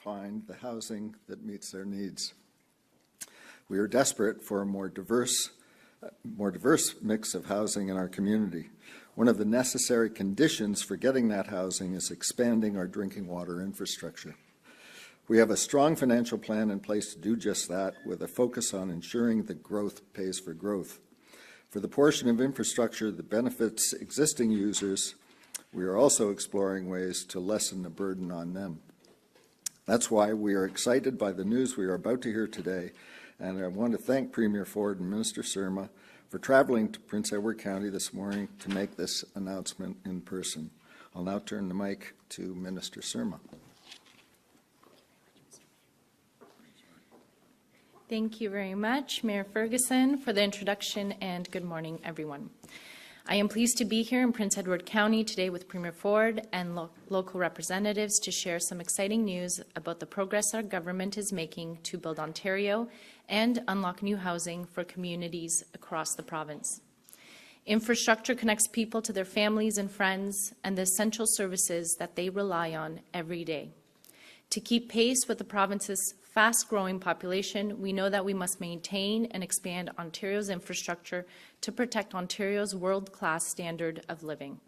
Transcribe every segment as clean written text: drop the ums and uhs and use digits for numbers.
find the housing that meets their needs. We are desperate for a more diverse mix of housing in our community. One of the necessary conditions for getting that housing is expanding our drinking water infrastructure. We have a strong financial plan in place to do just that, with a focus on ensuring that growth pays for growth. For the portion of infrastructure that benefits existing users, we are also exploring ways to lessen the burden on them. That's why we are excited by the news we are about to hear today, and I want to thank Premier Ford and Minister Surma for traveling to Prince Edward County this morning to make this announcement in person. I'll now turn the mic to Minister Surma. Thank you very much, Mayor Ferguson, for the introduction, and good morning, everyone. I am pleased to be here in Prince Edward County today with Premier Ford and local representatives to share some exciting news about the progress our government is making to build Ontario and unlock new housing for communities across the province. Infrastructure connects people to their families and friends and the essential services that they rely on every day. To keep pace with the province's fast-growing population, we know that we must maintain and expand Ontario's infrastructure to protect Ontario's world-class standard of living.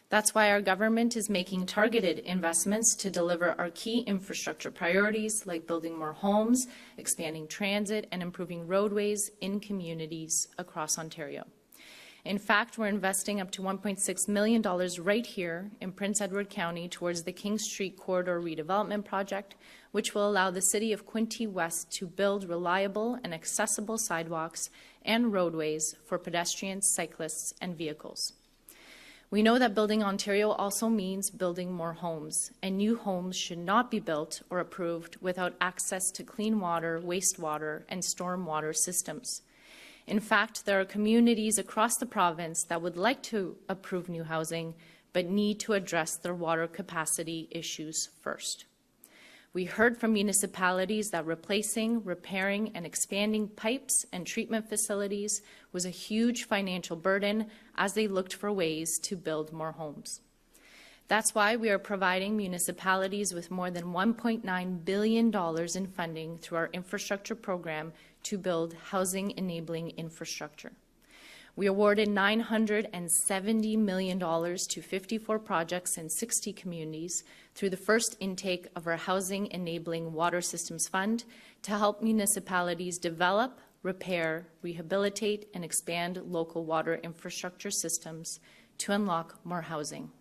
That's why our government is making targeted investments to deliver our key infrastructure priorities, like building more homes, expanding transit, and improving roadways in communities across Ontario. In fact, we're investing up to $1.6 million right here in Prince Edward County towards the King Street Corridor redevelopment project, which will allow the City of Quinte West to build reliable and accessible sidewalks and roadways for pedestrians, cyclists, and vehicles. We know that building Ontario also means building more homes, and new homes should not be built or approved without access to clean water, wastewater, and stormwater systems. In fact, there are communities across the province that would like to approve new housing, but need to address their water capacity issues first. We heard from municipalities that replacing, repairing, and expanding pipes and treatment facilities was a huge financial burden as they looked for ways to build more homes. That's why we are providing municipalities with more than $1.9 billion in funding through our infrastructure program to build housing-enabling infrastructure. We awarded $970 million to 54 projects in 60 communities through the first intake of our Housing Enabling Water Systems Fund to help municipalities develop, repair, rehabilitate, and expand local water infrastructure systems to unlock more housing.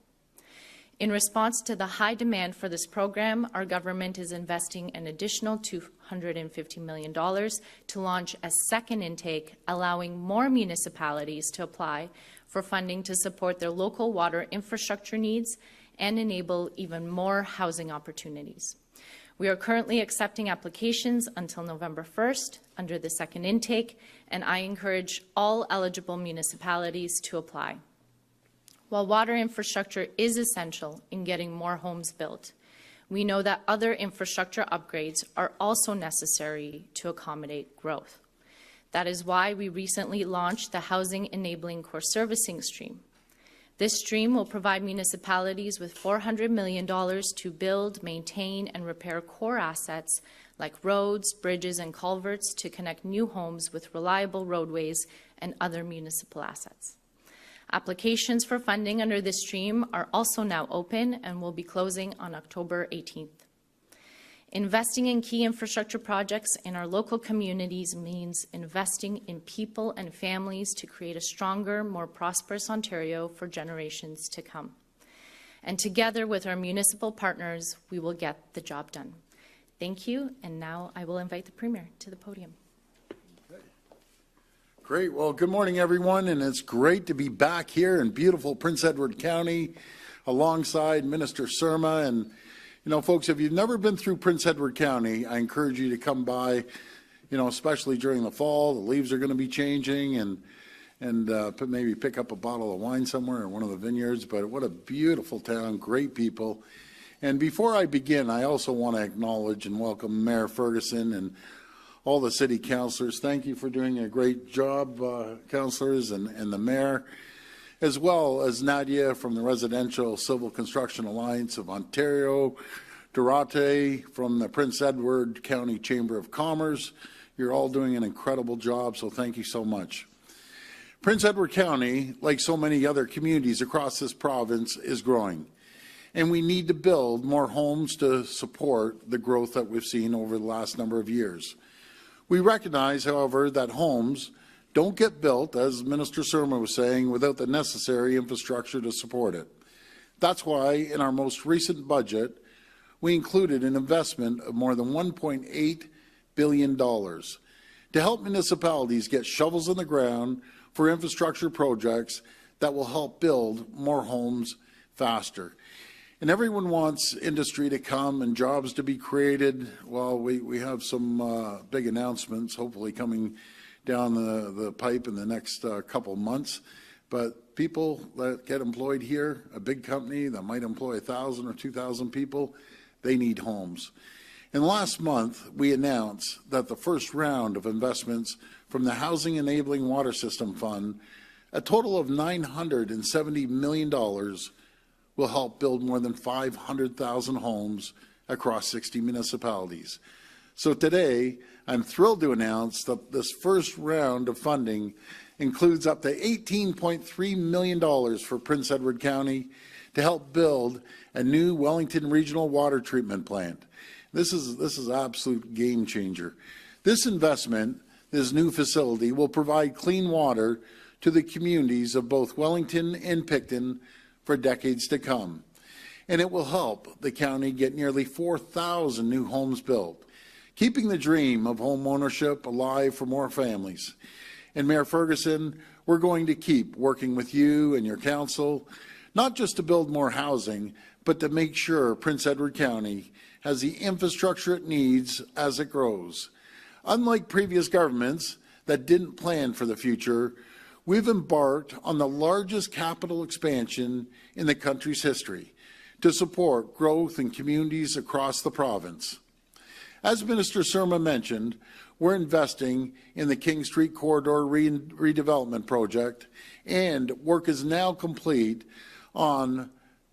In response to the high demand for this program, our government is investing an additional $250 million to launch a second intake, allowing more municipalities to apply for funding to support their local water infrastructure needs and enable even more housing opportunities. We are currently accepting applications until November 1st under the second intake, and I encourage all eligible municipalities to apply. While water infrastructure is essential in getting more homes built, we know that other infrastructure upgrades are also necessary to accommodate growth. That is why we recently launched the Housing Enabling Core Servicing Stream. This stream will provide municipalities with $400 million to build, maintain, and repair core assets like roads, bridges, and culverts to connect new homes with reliable roadways and other municipal assets. Applications for funding under this stream are also now open and will be closing on October 18th. Investing in key infrastructure projects in our local communities means investing in people and families to create a stronger, more prosperous Ontario for generations to come. And together with our municipal partners, we will get the job done. Thank you, and now I will invite the Premier to the podium. Great. Well, good morning, everyone, and it's great to be back here in beautiful Prince Edward County alongside Minister Surma. And, you know, folks, if you've never been through Prince Edward County, I encourage you to come by, you know, especially during the fall. The leaves are going to be changing, and maybe pick up a bottle of wine somewhere in one of the vineyards. But what a beautiful town, great people. And before I begin, I also want to acknowledge and welcome Mayor Ferguson and all the city councillors. Thank you for doing a great job, councillors, and the mayor, as well as Nadia from the Residential Civil Construction Alliance of Ontario, Dorate from the Prince Edward County Chamber of Commerce. You're all doing an incredible job, so thank you so much. Prince Edward County, like so many other communities across this province, is growing. And we need to build more homes to support the growth that we've seen over the last number of years. We recognize, however, that homes don't get built, as Minister Surma was saying, without the necessary infrastructure to support it. That's why in our most recent budget, we included an investment of more than $1.8 billion to help municipalities get shovels in the ground for infrastructure projects that will help build more homes faster. And everyone wants industry to come and jobs to be created. Well, we have some big announcements hopefully coming down the pipe in the next couple of months. But people that get employed here, a big company that might employ 1,000 or 2,000 people, they need homes. And last month, we announced that the first round of investments from the Housing Enabling Water System Fund, a total of $970 million, will help build more than 500,000 homes across 60 municipalities. So today, I'm thrilled to announce that this first round of funding includes up to $18.3 million for Prince Edward County to help build a new Wellington Regional Water Treatment Plant. This is an absolute game changer. This investment, this new facility, will provide clean water to the communities of both Wellington and Picton for decades to come. And it will help the county get nearly 4,000 new homes built, keeping the dream of home ownership alive for more families. And Mayor Ferguson, we're going to keep working with you and your council, not just to build more housing, but to make sure Prince Edward County has the infrastructure it needs as it grows. Unlike previous governments that didn't plan for the future, we've embarked on the largest capital expansion in the country's history to support growth in communities across the province. As Minister Surma mentioned, we're investing in the King Street Corridor redevelopment project, and work is now complete on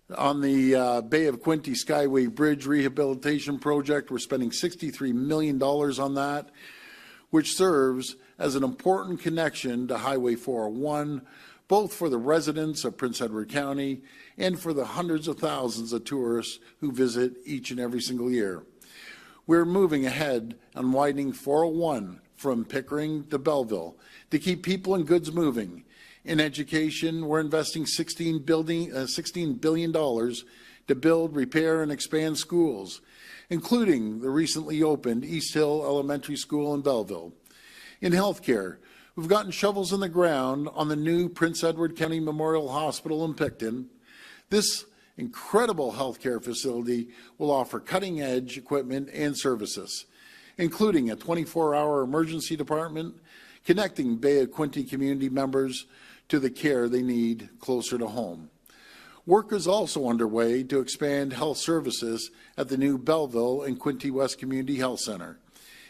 the Bay of Quinte Skyway Bridge rehabilitation project. We're spending $63 million on that, which serves as an important connection to Highway 401, both for the residents of Prince Edward County and for the hundreds of thousands of tourists who visit each and every single year. We're moving ahead on widening 401 from Pickering to Belleville to keep people and goods moving. In education, we're investing $16 billion to build, repair, and expand schools, including the recently opened East Hill Elementary School in Belleville. In healthcare, we've gotten shovels in the ground on the new Prince Edward County Memorial Hospital in Picton. This incredible healthcare facility will offer cutting-edge equipment and services, including a 24-hour emergency department, connecting Bay of Quinte community members to the care they need closer to home. Work is also underway to expand health services at the new Belleville and Quinte West Community Health Center.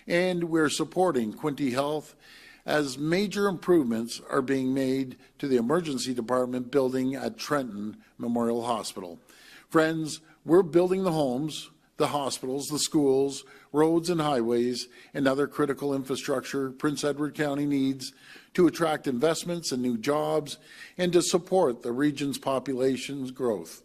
And we're supporting Quinte Health as major improvements are being made to the emergency department building at Trenton Memorial Hospital. Friends, we're building the homes, the hospitals, the schools, roads and highways, and other critical infrastructure Prince Edward County needs to attract investments and new jobs and to support the region's population's growth.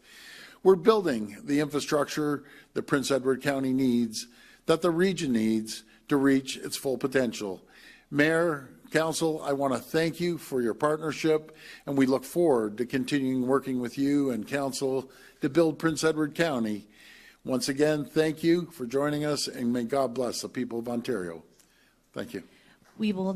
We're building the infrastructure that Prince Edward County needs, that the region needs to reach its full potential. Mayor, Council, I want to thank you for your partnership, and we look forward to continuing working with you and Council to build Prince Edward County. Once again, thank you for joining us, and may God bless the people of Ontario. Thank you. We will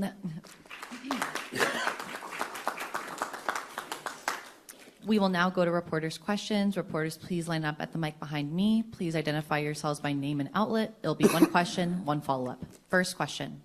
now, go to reporters' questions. Reporters, please line up at the mic behind me. Please identify yourselves by name and outlet. It'll be one question, one follow-up. First question.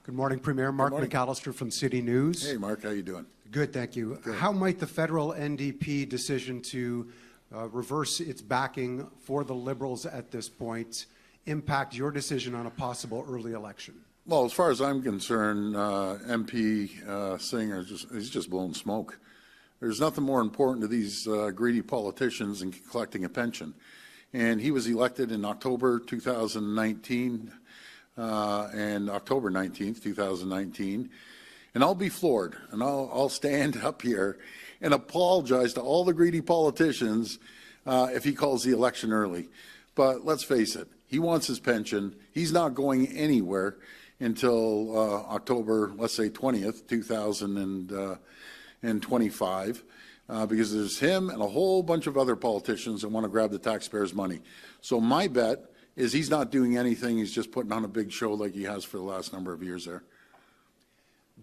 Good morning, Premier. Mark McAllister from City News. Hey, Mark, how you doing? Good, thank you. Good. How might the federal NDP decision to reverse its backing for the Liberals at this point impact your decision on a possible early election? Well, as far as I'm concerned, MP Singer, he's just blowing smoke. There's nothing more important to these greedy politicians than collecting a pension. And he was elected in October 2019, and October 19th, 2019. And I'll be floored, and I'll stand up here and apologize to all the greedy politicians if he calls the election early. But let's face it, he wants his pension. He's not going anywhere until October, let's say 20th, 2025, because there's him and a whole bunch of other politicians that want to grab the taxpayers' money. So my bet is he's not doing anything. He's just putting on a big show like he has for the last number of years there.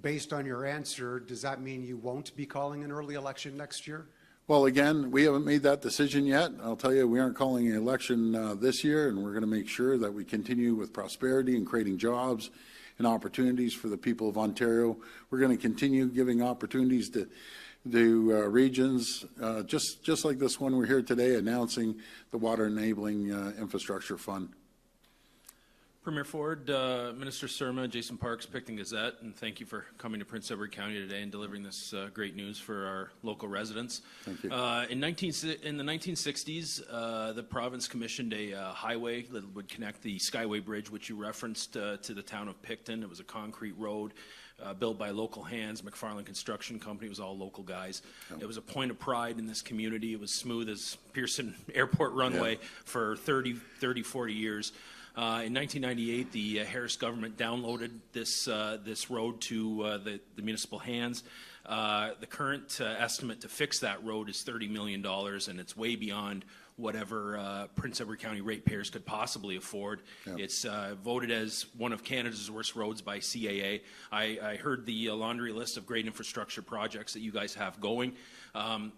Based on your answer, does that mean you won't be calling an early election next year? Well, again, we haven't made that decision yet. I'll tell you, we aren't calling an election this year, and we're going to make sure that we continue with prosperity and creating jobs and opportunities for the people of Ontario. We're going to continue giving opportunities to regions, just like this one we're here today announcing the Water Enabling Infrastructure Fund. Premier Ford, Minister Surma, Jason Parks, Picton Gazette, and thank you for coming to Prince Edward County today and delivering this great news for our local residents. Thank you. In the 1960s, the province commissioned a highway that would connect the Skyway Bridge, which you referenced, to the town of Picton. It was a concrete road built by local hands. McFarland Construction Company. It was all local guys. Yep. It was a point of pride in this community. It was smooth as Pearson Airport runway for 40 years. In 1998, the Harris government downloaded this road to the municipal hands. The current estimate to fix that road is $30 million, and it's way beyond whatever Prince Edward County ratepayers could possibly afford. Yep. It's voted as one of Canada's worst roads by CAA. I heard the laundry list of great infrastructure projects that you guys have going.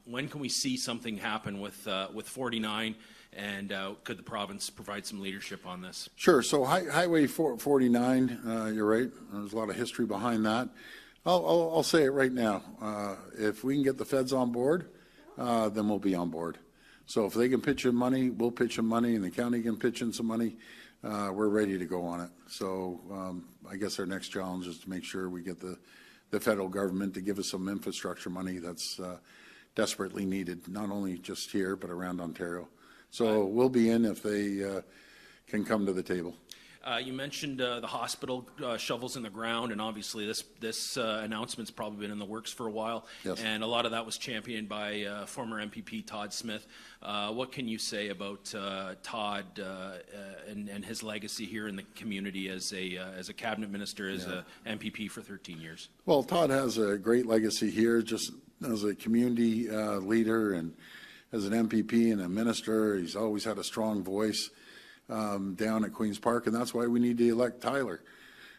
When can we see something happen with 49? And could the province provide some leadership on this? Sure. So Highway 49, you're right. There's a lot of history behind that. I'll say it right now. If we can get the feds on board, then we'll be on board. So if they can pitch in money, we'll pitch in money, and the county can pitch in some money. We're ready to go on it. So I guess our next challenge is to make sure we get the federal government to give us some infrastructure money that's desperately needed, not only just here, but around Ontario. So we'll be in if they can come to the table. You mentioned the hospital shovels in the ground, and obviously this announcement's probably been in the works for a while. Yes. And a lot of that was championed by former MPP Todd Smith. What can you say about Todd and his legacy here in the community as a cabinet minister, as a MPP for 13 years? Well, Todd has a great legacy here, just as a community leader and as an MPP and a minister. He's always had a strong voice down at Queen's Park, and that's why we need to elect Tyler.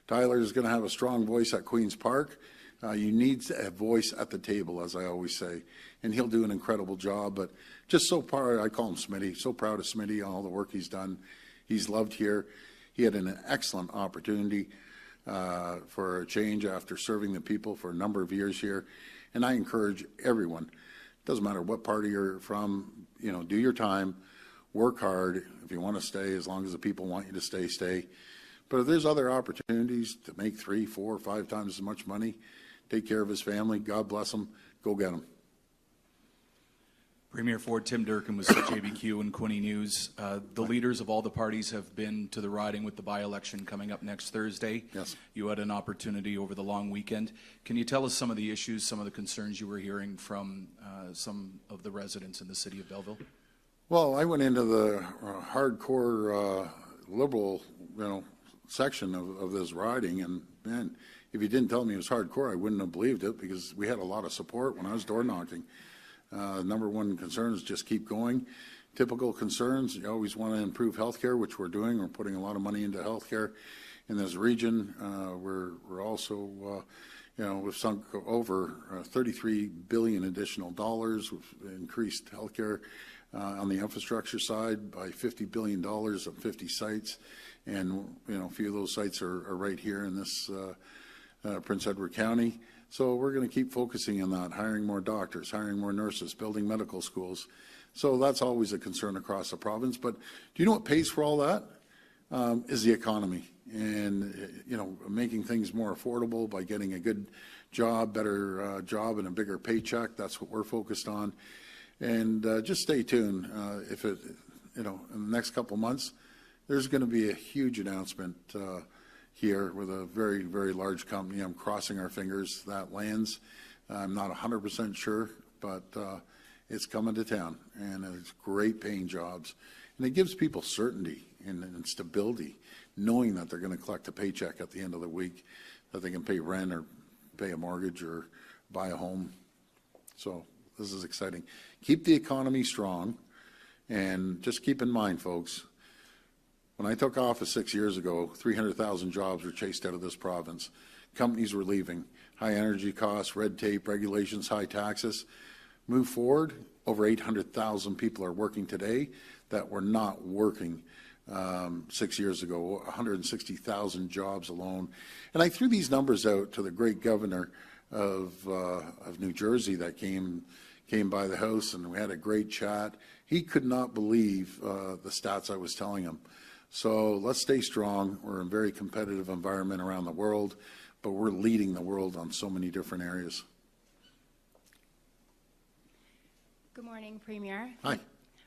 Tyler is going to have a strong voice at Queen's Park. You need a voice at the table, as I always say, and he'll do an incredible job. But just so proud, I call him Smitty, so proud of Smitty, all the work he's done. He's loved here. He had an excellent opportunity for a change after serving the people for a number of years here, and I encourage everyone, doesn't matter what party you're from, do your time, work hard. If you want to stay, as long as the people want you to stay, stay. But if there's other opportunities to make 3, 4, 5 times as much money, take care of his family, God bless him, go get him. Premier Ford, Tim Durkin with JBQ and Quinny News. The leaders of all the parties have been to the riding with the by-election coming up next Thursday. Yes. You had an opportunity over the long weekend. Can you tell us some of the issues, some of the concerns you were hearing from some of the residents in the city of Belleville? Well, I went into the hardcore Liberal, section of this riding, and man, if you didn't tell me it was hardcore, I wouldn't have believed it, because we had a lot of support when I was door knocking. Number one concern is just keep going. Typical concerns, you always want to improve healthcare, which we're doing. We're putting a lot of money into healthcare in this region. We're also, we've sunk over $33 billion additional dollars. We've increased healthcare on the infrastructure side by $50 billion at 50 sites. And, a few of those sites are right here in this Prince Edward County. So we're going to keep focusing on that, hiring more doctors, hiring more nurses, building medical schools. So that's always a concern across the province. But do you know what pays for all that? Is the economy. And, making things more affordable by getting a good job, better job and a bigger paycheck. That's what we're focused on. And just stay tuned. If it, in the next couple of months, there's going to be a huge announcement here with a very, very large company. I'm crossing our fingers that lands. I'm not 100% sure, but it's coming to town, and it's great paying jobs. And it gives people certainty and stability, knowing that they're going to collect a paycheck at the end of the week, that they can pay rent or pay a mortgage or buy a home. So this is exciting. Keep the economy strong, and just keep in mind, folks, when I took office 6 years ago, 300,000 jobs were chased out of this province. Companies were leaving. High energy costs, red tape, regulations, high taxes. Move forward, over 800,000 people are working today that were not working 6 years ago, 160,000 jobs alone. And I threw these numbers out to the great governor of New Jersey that came by the house, and we had a great chat. He could not believe the stats I was telling him. So let's stay strong. We're in a very competitive environment around the world, but we're leading the world on so many different areas. Good morning, Premier. Hi.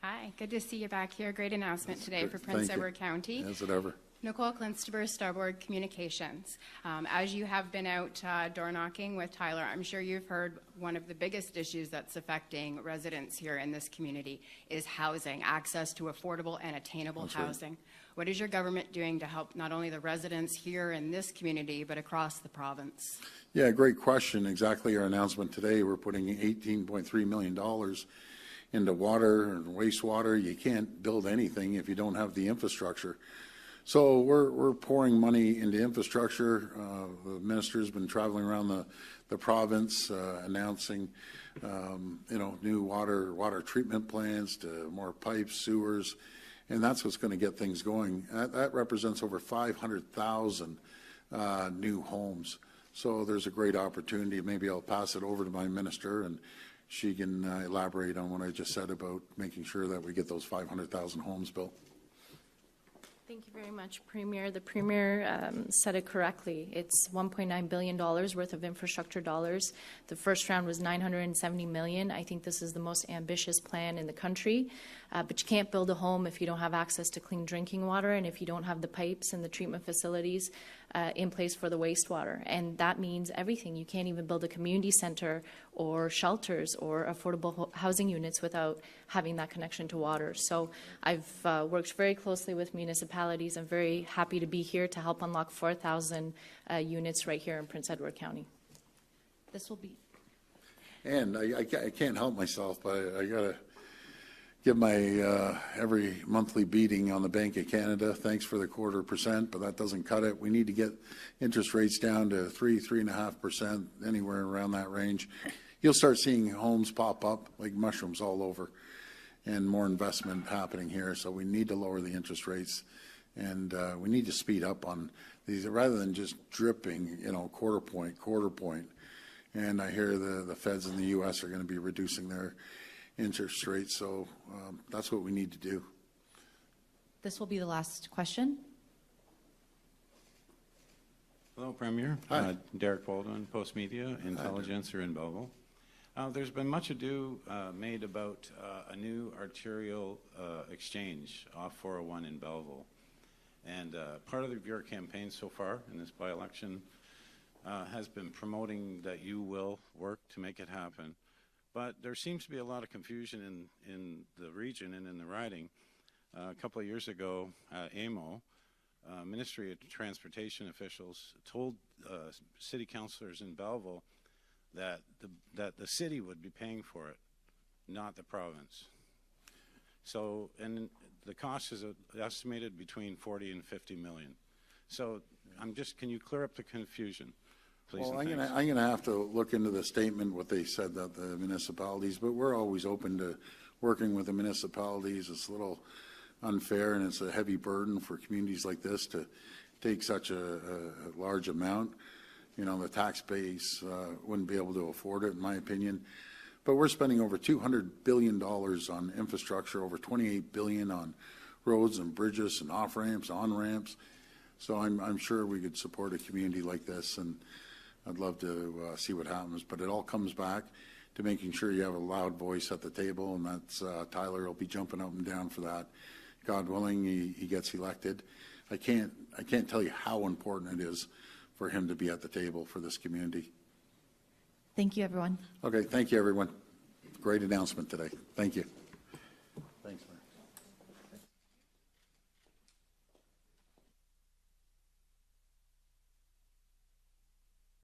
Hi, good to see you back here. Great announcement today for Prince Edward County. As it ever. Nicole Clinstable, Starboard Communications. As you have been out door knocking with Tyler, I'm sure you've heard one of the biggest issues that's affecting residents here in this community is housing, access to affordable and attainable housing. Right. What is your government doing to help not only the residents here in this community, but across the province? Yeah, great question. Exactly our announcement today. We're putting $18.3 million into water and wastewater. You can't build anything if you don't have the infrastructure. So we're pouring money into infrastructure. The minister's been traveling around the province announcing, new water treatment plants to more pipes, sewers, and that's what's going to get things going. That represents over 500,000 new homes. So there's a great opportunity. Maybe I'll pass it over to my minister, and she can elaborate on what I just said about making sure that we get those 500,000 homes built. Thank you very much, Premier. The Premier said it correctly. It's $1.9 billion worth of infrastructure dollars. The first round was $970 million. I think this is the most ambitious plan in the country. But you can't build a home if you don't have access to clean drinking water and if you don't have the pipes and the treatment facilities in place for the wastewater. And that means everything. You can't even build a community center or shelters or affordable housing units without having that connection to water. So I've worked very closely with municipalities. I'm very happy to be here to help unlock 4,000 units right here in Prince Edward County. This will be. And I can't help myself, but I got to give my every monthly beating on the Bank of Canada. Thanks for the 0.25%, but that doesn't cut it. We need to get interest rates down to 3.5%, anywhere around that range. You'll start seeing homes pop up like mushrooms all over, and more investment happening here. So we need to lower the interest rates, and we need to speed up on these rather than just dripping, quarter point. And I hear the feds in the U.S. are going to be reducing their interest rates, so that's what we need to do. This will be the last question. Hello, Premier. Hi. Derek Baldwin, Post Media, Intelligencer in Belleville. There's been much ado made about a new arterial exchange off 401 in Belleville. And part of your campaign so far in this by-election has been promoting that you will work to make it happen. But there seems to be a lot of confusion in the region and in the riding. A couple of years ago, AMO, Ministry of Transportation officials, told city councillors in Belleville that the city would be paying for it, not the province. So, and the cost is estimated between 40 and 50 million. So, can you clear up the confusion? Please. Well, I'm gonna have to look into the statement, what they said that the municipalities, but we're always open to working with the municipalities. It's a little unfair, and it's a heavy burden for communities like this to take such a large amount. The tax base wouldn't be able to afford it, in my opinion. But we're spending over $200 billion on infrastructure, over $28 billion on roads and bridges and off-ramps, on-ramps. So I'm sure we could support a community like this, and I'd love to see what happens, but it all comes back to making sure you have a loud voice at the table, and that's Tyler will be jumping up and down for that. God willing, he gets elected. I can't tell you how important it is for him to be at the table for this community. Thank you, everyone. Okay, thank you, everyone. Great announcement today. Thank you.